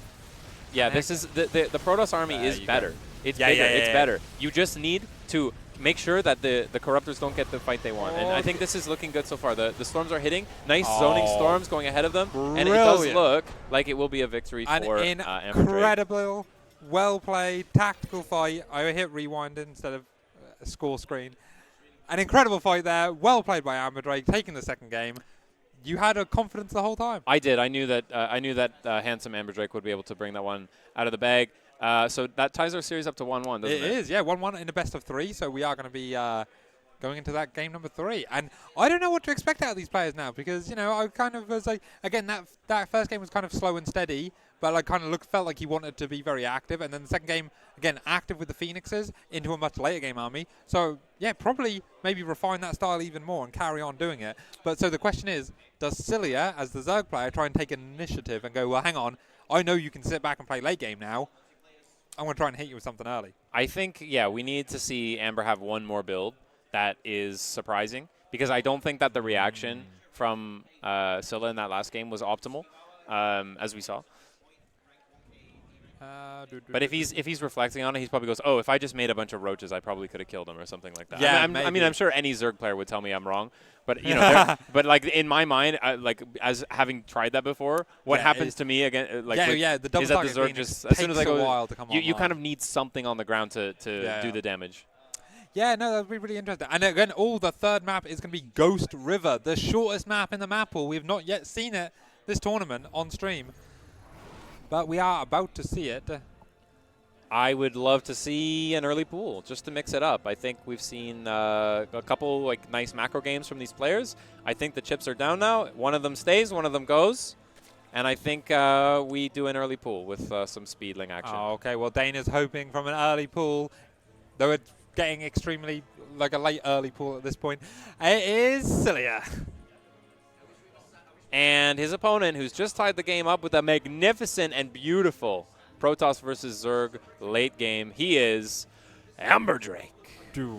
Yeah, this is the Protoss army is better. It's bigger. It's better. You just need to make sure that the Corruptors don't get the fight they want. And I think this is looking good so far. The storms are hitting. Nice zoning storms going ahead of them. Brilliant. And it does look like it will be a victory for amberdrake. Incredible, well-played, tactical fight. I hit rewind instead of a score screen. An incredible fight there. Well played by amberdrake, taking the second game. You had a confidence the whole time. I did. I knew that handsome amberdrake would be able to bring that one out of the bag. So that ties our series up to 1-1, doesn't it? It is, yeah, 1-1 in the best of 3. So we are going to be going into that game number 3. And I don't know what to expect out of these players now because, you know, I kind of was like, again, that first game was kind of slow and steady, but like kind of felt like he wanted to be very active. And then the second game, again, active with the Phoenixes into a much later game army. So, yeah, probably maybe refine that style even more and carry on doing it. But so the question is, does Scylla, as the Zerg player, try and take an initiative and go, well, hang on, I know you can sit back and play late game now. I'm going to try and hit you with something early. I think, yeah, we need to see Amber have one more build that is surprising because I don't think that the reaction from Scylla in that last game was optimal, as we saw. But if he's reflecting on it, he probably goes, "Oh, if I just made a bunch of roaches, I probably could have killed him or something like that." Yeah, I mean, I'm sure any Zerg player would tell me I'm wrong, but you know, but like in my mind, like as having tried that before, what happens to me again, the double is that the target Zerg just as soon as I go, a while to come you kind of need something on the ground to do the damage. Yeah, no, that would be really interesting. And again, the third map is going to be Ghost River, the shortest map in the map pool. We have not yet seen it this tournament on stream, but we are about to see it. I would love to see an early pool just to mix it up. I think we've seen a couple like nice macro games from these players. I think the chips are down now. One of them stays, one of them goes. And I think we do an early pool with some speedling action. Oh, okay, well, Dana's hoping from an early pool, though it's getting extremely like a late early pool at this point. It is Scylla. And his opponent, who's just tied the game up with a magnificent and beautiful Protoss versus Zerg late game. He is amberdrake. The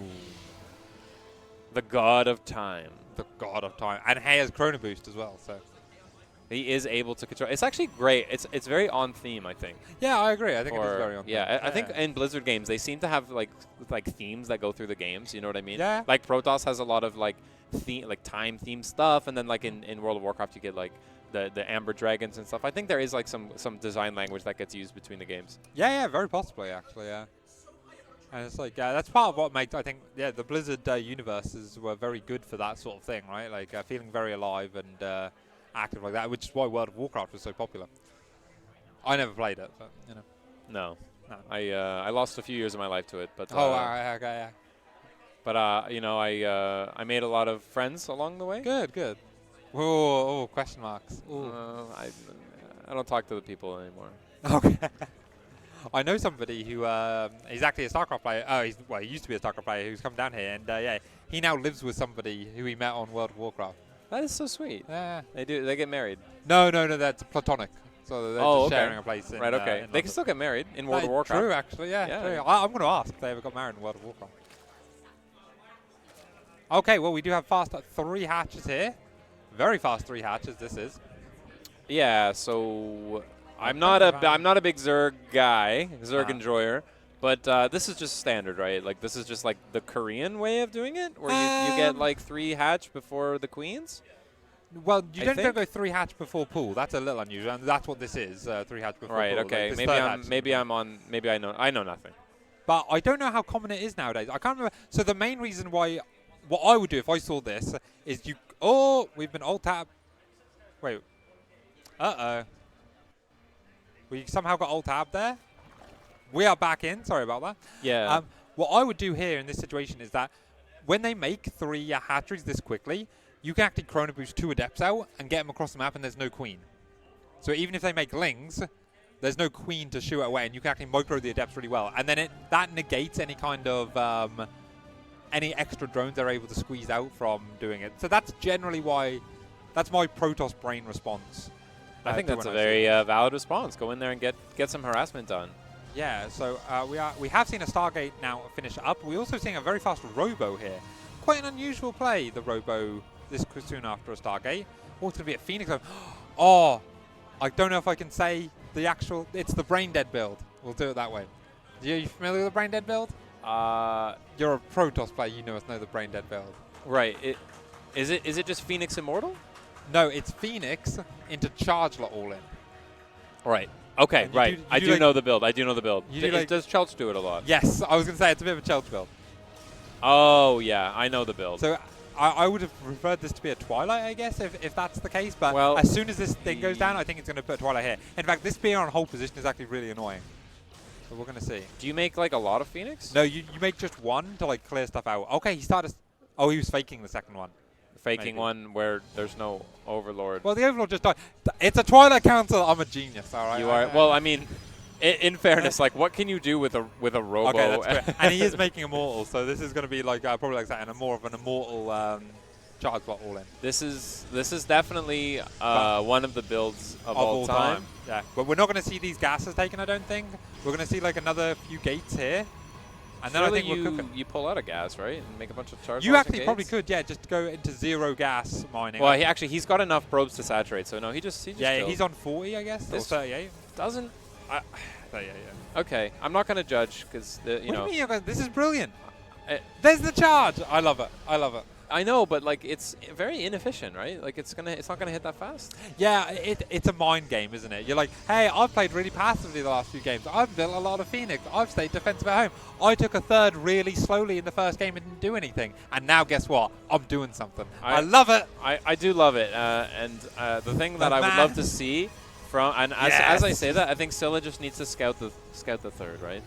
god of time. The god of time. And he has Chrono Boost as well, so he is able to control. It's actually great. It's very on theme, I think. Yeah, I agree. I think it is very on theme. Yeah, I think in Blizzard games they seem to have like themes that go through the games. You know what I mean? Yeah. Like Protoss has a lot of like time theme stuff, and then like in World of Warcraft you get like the Amber Dragons and stuff. I think there is like some design language that gets used between the games. Yeah, very possibly actually. Yeah. And it's like that's part of what makes I think the Blizzard universes were very good for that sort of thing, right? Like feeling very alive and active like that, which is why World of Warcraft was so popular. I never played it, but you know. No. I lost a few years of my life to it, but okay, yeah. But you know, I made a lot of friends along the way. Good. Oh, question marks. I don't talk to the people anymore. Okay. I know somebody who he's actually a Starcraft player. He used to be a Starcraft player who's come down here, and he now lives with somebody who he met on World of Warcraft. That is so sweet. Yeah. They get married. No, that's platonic. So they're just sharing a place. Right. Okay. They can still get married in World of Warcraft. True, actually. Yeah. True. I'm going to ask if they ever got married in World of Warcraft. Okay. Well, we do have fast 3 hatches here. Very fast 3 hatches. This is. Yeah. So I'm not a big Zerg guy, enjoyer. But this is just standard, right? Like this is just like the Korean way of doing it, where you get like 3 hatch before the queens. Well, you don't go 3 hatch before pool. That's a little unusual, and that's what this is. 3 hatch before pool. Right. Okay. Like maybe I know nothing. But I don't know how common it is nowadays. I can't remember. So the main reason why, what I would do if I saw this is we've been alt tab. Wait. We somehow got alt tab there. We are back in. Sorry about that. Yeah. What I would do here in this situation is that when they make 3 hatcheries this quickly, you can actually Chrono Boost 2 Adepts out and get them across the map, and there's no queen. So even if they make lings, there's no queen to shoot away, and you can actually micro the Adepts really well. And then that negates any kind of any extra drones they're able to squeeze out from doing it. So that's generally why. That's my Protoss brain response. I think that's a very valid response. Go in there and get some harassment done. Yeah, so we have seen a Stargate now finish up. We're also seeing a very fast Robo here. Quite an unusual play, the Robo this soon after a Stargate. Oh, it's going to be a Phoenix. Oh, I don't know if I can say the actual. It's the Brain Dead build. We'll do it that way. Are you familiar with the Brain Dead build? You're a Protoss player. You know the Brain Dead build. Right. Is it just Phoenix Immortal? No, it's Phoenix into Chargeler all in. Right. Okay. Right. I do know the build. I do know the build. Does Chelch do it a lot? Yes, I was going to say it's a bit of a Chelch build. Oh yeah, I know the build. So I would have preferred this to be a Twilight, I guess, if that's the case. But as soon as this thing goes down, I think it's going to put Twilight here. In fact, this being on hold position is actually really annoying. So we're going to see. Do you make like a lot of Phoenix? No, you make just one to like clear stuff out. Okay, he started. Oh, he was faking the second one. Faking one where there's no Overlord. Well, the Overlord just died. It's a Twilight Council. I'm a genius. All right. You are. Well, I mean, in fairness, like what can you do with a Robo? Okay, that's great. And he is making Immortal, so this is going to be like probably like that, and more of an Immortal charge bot all in. This is definitely one of the builds of all time. Yeah, but we're not going to see these gases taken. I don't think we're going to see like another few gates here. And then I think you pull out a gas, right, and make a bunch of charge. You actually probably could, yeah, just go into zero gas mining. Well, he's got enough probes to saturate, so no, he just yeah, he's on 40, I guess, this or 38. Doesn't. 38, yeah. Okay, I'm not gonna judge because you know. What do you mean? This is brilliant. There's the charge. I love it. I love it. I know, but like it's very inefficient, right? Like it's not gonna hit that fast. Yeah, it's a mind game, isn't it? You're like, hey, I've played really passively the last few games. I've built a lot of Phoenix. I've stayed defensive at home. I took a third really slowly in the first game and didn't do anything. And now guess what? I'm doing something. I love it. I do love it. And the thing that I would love to see as I say that, I think Scylla just needs to scout the third, right?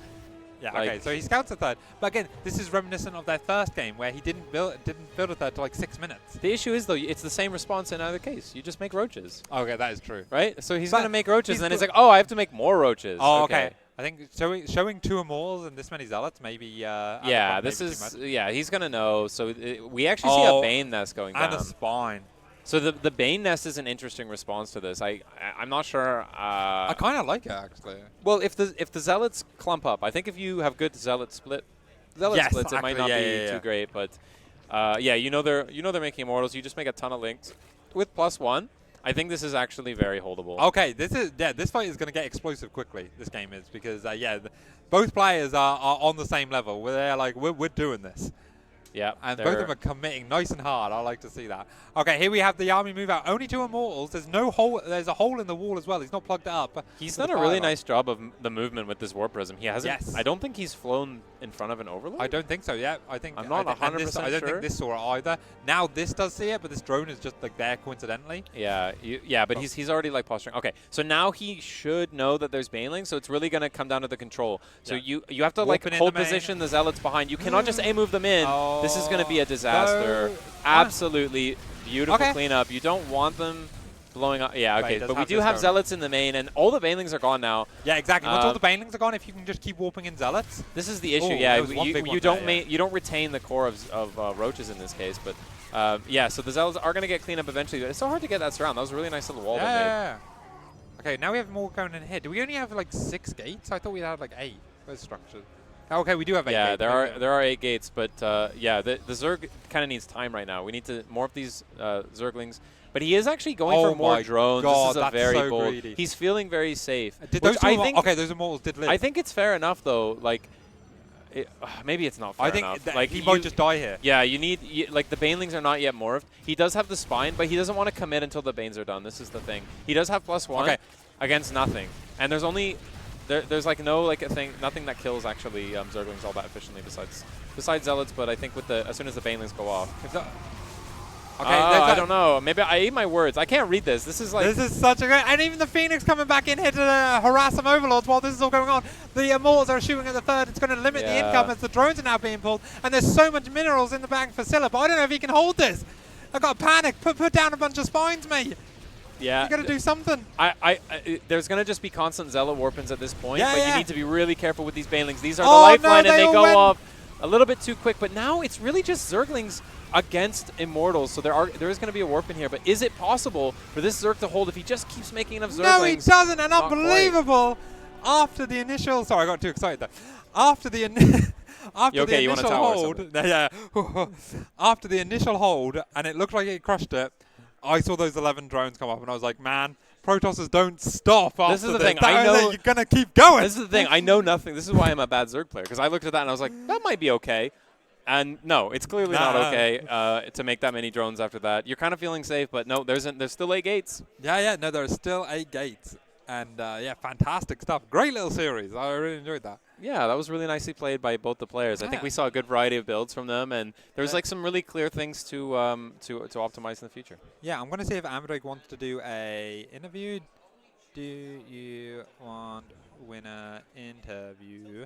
Yeah, like, okay, so he scouts a third. But again, this is reminiscent of their first game where he didn't build a third to like 6 minutes. The issue is, though, it's the same response in either case. You just make roaches. Okay, that is true. Right? So he's going to make roaches, and then it's like, oh, I have to make more roaches. Oh, okay. I think showing 2 Immortals and this many Zealots, maybe... yeah, he's going to know. So we actually see a Bane Nest going down. And a Spine. So the Bane Nest is an interesting response to this. I'm not sure. I kind of like it, actually. Well, if the Zealots clump up, I think if you have good Zealot splits, it might not be too great. But yeah, you know they're making Immortals. You just make a ton of links with +1. I think this is actually very holdable. Okay, this fight is going to get explosive quickly. This game is because both players are on the same level. They're like we're doing this. Yeah, and both of them are committing nice and hard. I like to see that. Okay, here we have the army move out. Only 2 Immortals. There's no hole. There's a hole in the wall as well. He's not plugged it up. He's done a really nice job of the movement with this Warp Prism. He hasn't. Yes. I don't think he's flown in front of an Overlord. I don't think so. Yeah, I think I'm not 100% sure. I don't think this saw it either. Now this does see it, but this drone is just like there coincidentally. Yeah, but he's already like posturing. Okay, so now he should know that there's Banelings. So it's really going to come down to the control. So you have to like hold position the Zealots behind. You cannot just A-move them in. Oh. This is going to be a disaster. Absolutely beautiful cleanup. You don't want them blowing up. Yeah, okay. But we do have Zealots in the main, and all the Banelings are gone now. Yeah, exactly. Once all the Banelings are gone, if you can just keep warping in Zealots. This is the issue. You don't retain the core of Roaches in this case, but yeah. So the Zealots are going to get cleaned up eventually. But it's so hard to get that surround. That was a really nice little wall they made. Yeah. Okay, now we have more going in here. Do we only have like 6 gates? I thought we had like 8. Where's structured? Okay, we do have 8 gates. Yeah, there are 8 gates, but yeah, the Zerg kind of needs time right now. We need more of these Zerglings. But he is actually going for more drones. God, this is a very bold. Greedy. He's feeling very safe. Those Immortals did live. I think it's fair enough, though. Like, maybe it's not fair enough. Like he might just die here. Yeah, like the Banelings are not yet morphed. He does have the Spine, but he doesn't want to commit until the Banes are done. This is the thing. He does have +1 against nothing, and there's only. There's like nothing that kills actually Zerglings all that efficiently besides Zealots, but I think as soon as the Banelings go off. Okay, I don't know. Maybe I ate my words. I can't read this. This is such a great, and even the Phoenix coming back in here to harass some Overlords while this is all going on. The Immortals are shooting at the third. It's going to limit the income as the drones are now being pulled, and there's so much minerals in the bag for Scylla, but I don't know if he can hold this. I got panic. Put down a bunch of spines, mate. Yeah, you got to do something. There's gonna just be constant Zealot warpins at this point, but you need to be really careful with these Banelings. These are the lifeline, and they go off a little bit too quick. But now it's really just Zerglings against Immortals, so there is going to be a warp in here. But is it possible for this Zerg to hold if he just keeps making enough Zerglings? No, he doesn't, and unbelievable. After the initial, sorry, I got too excited there. after okay? the You want a initial tower or hold, something? yeah, after the initial hold, and it looked like it crushed it, I saw those 11 drones come up, and I was like, man, Protosses don't stop after This is the thing. I That- know you're gonna keep going. This is the thing. I know nothing. This is why I'm a bad Zerg player, because I looked at that and I was like, that might be okay. And no, it's clearly not okay to make that many drones after that. You're kind of feeling safe, but no, there's still 8 gates. Yeah, no, there are still 8 gates. And yeah, fantastic stuff. Great little series. I really enjoyed that. Yeah, that was really nicely played by both the players. I think we saw a good variety of builds from them, and there's like some really clear things to optimize in the future. Yeah, I'm going to see if Amberdrake wants to do a interview. Do you want winner interview?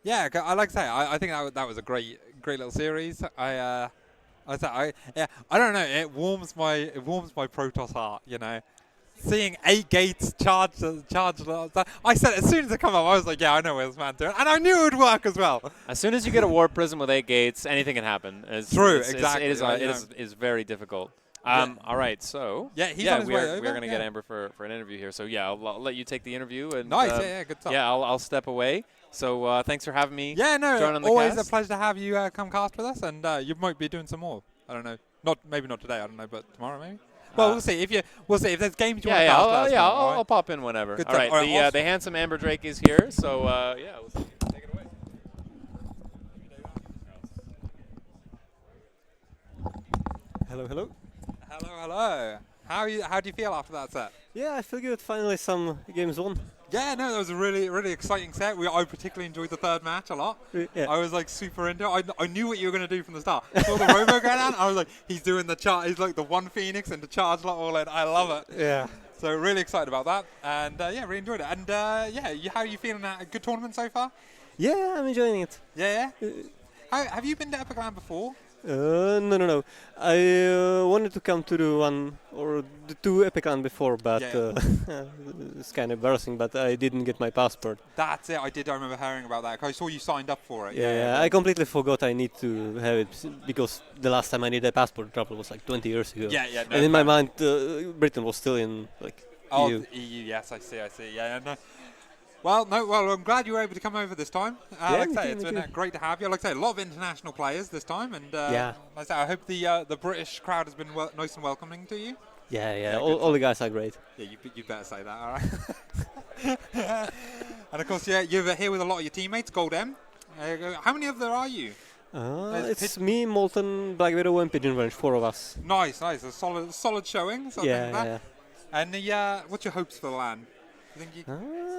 Yeah, I like to say, I think that was a great little series. I don't know. It warms my Protoss heart, you know. Seeing 8 gates charge. I said as soon as it come up, I was like, yeah, I know where this man's doing, and I knew it would work as well. As soon as you get a warp prism with 8 gates, anything can happen. Exactly. It is very difficult. All right, so he's on his way over. We're gonna get Amber for an interview here. So yeah, I'll let you take the interview. And nice, good stuff. Yeah, I'll step away. So thanks for having me. Yeah, no, join on the always cast. a pleasure to have you come cast with us, and you might be doing some more. I don't know, maybe not today. I don't know, but tomorrow maybe. Well, we'll see. We'll see if there's games you want to cast. I'll pop in whenever. Good all right, stuff. the handsome Amberdrake is here. So yeah, let's take it away. Hello. Hello. How do you feel after that set? Yeah, I feel good. Finally, some games won. Yeah, no, that was a really exciting set. I particularly enjoyed the third match a lot. Yeah. I was like super into it. I knew what you were going to do from the start. I saw the Robo go down. I was like, he's doing the charge. He's like the one Phoenix and the charge lot all in. I love it. Yeah. So really excited about that. And yeah, really enjoyed it. And yeah, how are you feeling at a good tournament so far? Yeah, I'm enjoying it. Yeah. Have you been to Epic Land before? No. I wanted to come to the one or the 2 Epic Land before, but it's kind of embarrassing. But I didn't get my passport. That's it. I remember hearing about that. I saw you signed up for it. Yeah. I completely forgot I need to have it because the last time I needed a passport trouble was like 20 years ago. Yeah. No, and in my mind, Britain was still in like EU. The EU. Yes, I see. Yeah. No. Well, I'm glad you were able to come over this time. Like I say, it's been great to have you. Like I say, a lot of international players this time, and like I say, I hope the British crowd has been nice and welcoming to you. Yeah. All the guys are great. Yeah, you better say that, all right. And of course, yeah, you're here with a lot of your teammates, Gold M. How many of there are you? It's me, Molten, Black Widow, and Pigeon Range, 4 of us. Nice. A solid showing. Yeah. And what's your hopes for the LAN?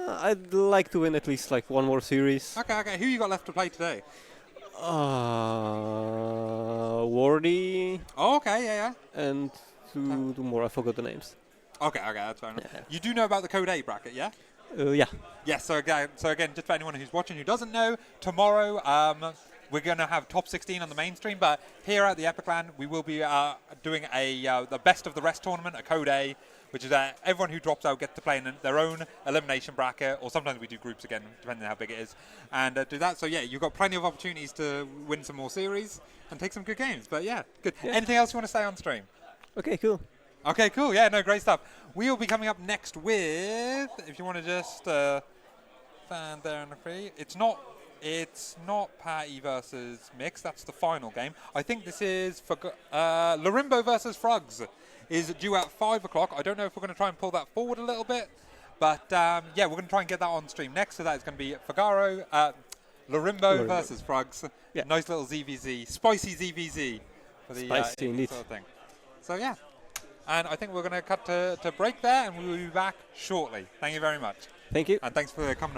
I'd like to win at least like 1 more series. Okay. Who you got left to play today? Wardy. Oh, okay, yeah. And two more. I forgot the names. Okay, that's fair enough. Yeah. You do know about the Code A bracket, yeah? Yeah. Yes. So again, just for anyone who's watching who doesn't know, tomorrow we're going to have top 16 on the mainstream, but here at the Epic Land we will be doing the best of the rest tournament, a Code A, which is everyone who drops out gets to play in their own elimination bracket, or sometimes we do groups again, depending on how big it is, and do that. So yeah, you've got plenty of opportunities to win some more series and take some good games. But yeah, good. Yeah. Anything else you want to say on stream? Okay, cool. Okay, cool. Yeah, no, great stuff. We will be coming up next with, if you want to just stand there in the free. It's not Patty versus Mix. That's the final game. I think this is for Larimbo versus Frogs. Is due at 5 o'clock. I don't know if we're going to try and pull that forward a little bit, but yeah, we're going to try and get that on stream next. So that is going to be Figaro, Larimbo versus Frogs. Yeah. Nice little ZVZ, spicy ZVZ for the spicy indeed. sort of thing. So yeah, and I think we're going to cut to break there, and we will be back shortly. Thank you very much. Thank you. And thanks for coming.